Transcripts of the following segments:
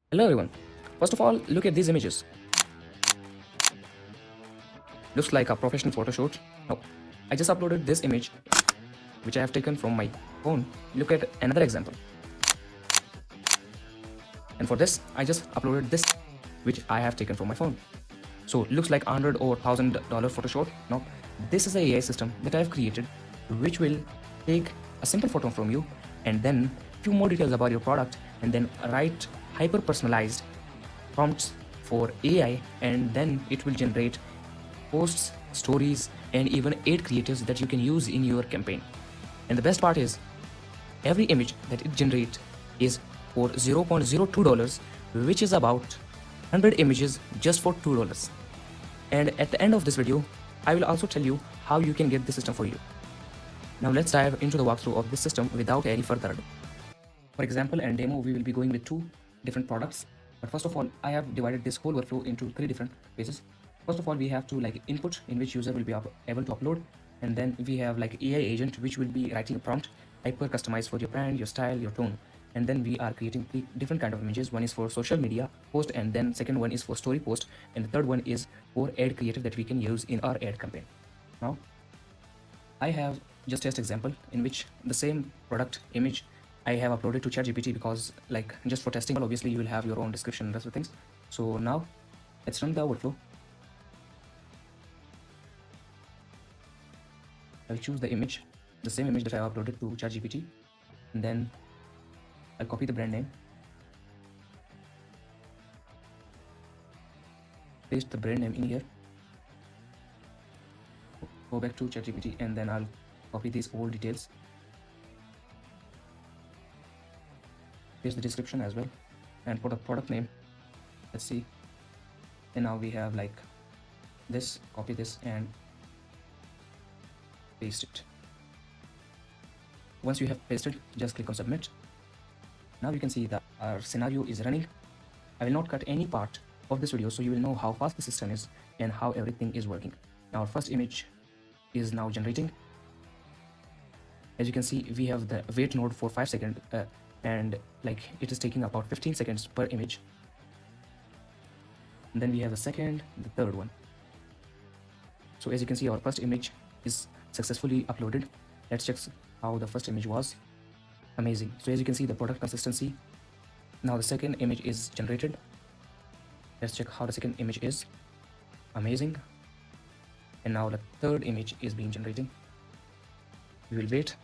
Hello everyone. First of all, look at these images. Looks like a professional photo shoot. No, I just uploaded this image which I have taken from my phone. Look at another example. And for this, I just uploaded this which I have taken from my phone. So it looks like $100 or $1,000 photo shoot. No, this is a AI system that I have created which will take a simple photo from you and then few more details about your product and then write hyper personalized prompts for AI, and then it will generate posts, stories, and even aid creatives that you can use in your campaign. And the best part is, every image that it generates is for $0.02, which is about 100 images just for $2. And at the end of this video, I will also tell you how you can get the system for you. Now let's dive into the walkthrough of this system without any further ado. For example and demo, we will be going with two different products. But first of all, I have divided this whole workflow into three different phases. First of all, we have to like input in which user will be able to upload. And then we have like AI agent, which will be writing a prompt, hyper customized for your brand, your style, your tone. And then we are creating three different kind of images. One is for social media post, and then second one is for story post, and the third one is for ad creative that we can use in our ad campaign. Now, I have just test example in which the same product image I have uploaded to ChatGPT, because like just for testing, obviously you will have your own description and rest of things. So now let's run the workflow. I'll choose the image, the same image that I uploaded to ChatGPT, and then I'll copy the brand name, paste the brand name in here, go back to ChatGPT, and then I'll copy these old details, paste the description as well, and for the product name, let's see. And now we have like this, copy this and paste it. Once you have pasted, just click on submit. Now you can see that our scenario is running. I will not cut any part of this video so you will know how fast the system is and how everything is working. Now our first image is now generating. As you can see, we have the wait node for 5 seconds and like it is taking about 15 seconds per image. And then we have the second, the third one. So as you can see, our first image is successfully uploaded. Let's check how the first image was. Amazing. So as you can see, the product consistency. Now the second image is generated. Let's check how the second image is. Amazing. And now the third image is being generated. We will wait,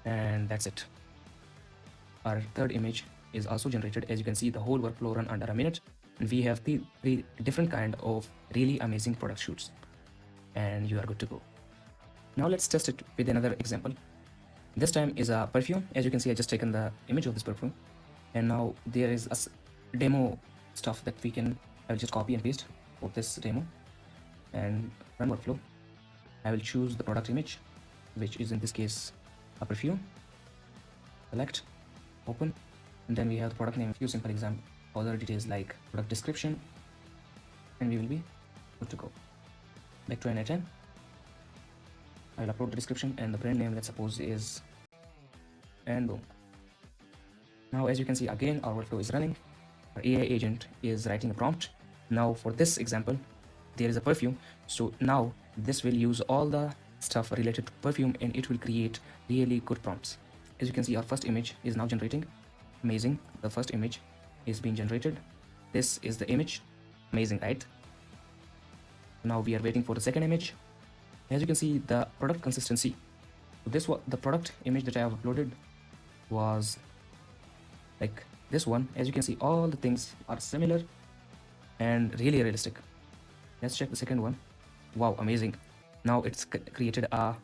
and that's it. Our third image is also generated. As you can see, the whole workflow run under a minute, and we have three different kind of really amazing product shoots, and you are good to go. Now let's test it with another example. This time is a perfume. As you can see, I just taken the image of this perfume, and now there is a demo stuff that we can, I will just copy and paste for this demo and run workflow. I will choose the product image, which is in this case a perfume. Select, open, and then we have the product name, a few simple example, other details like product description, and we will be good to go. Back to N10. I will upload the description and the brand name, let's suppose is, and boom. Now as you can see, again our workflow is running. Our AI agent is writing a prompt. Now for this example, there is a perfume, so now this will use all the stuff related to perfume and it will create really good prompts. As you can see, our first image is now generating. Amazing. The first image is being generated. This is the image. Amazing, right? Now we are waiting for the second image. As you can see, the product consistency. This was the product image that I have uploaded was like this one. As you can see, all the things are similar and really realistic. Let's check the second one. Wow, amazing. Now it's created a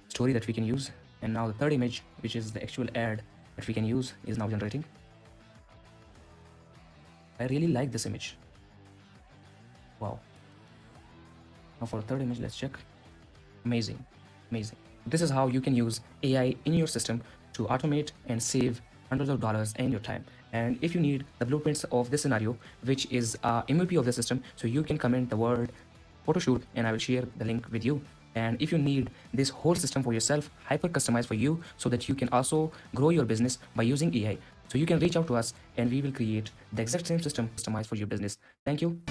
story that we can use. And now the third image, which is the actual ad that we can use, is now generating. I really like this image. Wow. Now for the third image, let's check. Amazing, amazing. This is how you can use AI in your system to automate and save hundreds of dollars and your time. And if you need the blueprints of this scenario, which is MVP of the system, so you can comment the word photoshoot and I will share the link with you. And if you need this whole system for yourself, hyper customized for you, so that you can also grow your business by using AI, So you can reach out to us and we will create the exact same system customized for your business. Thank you.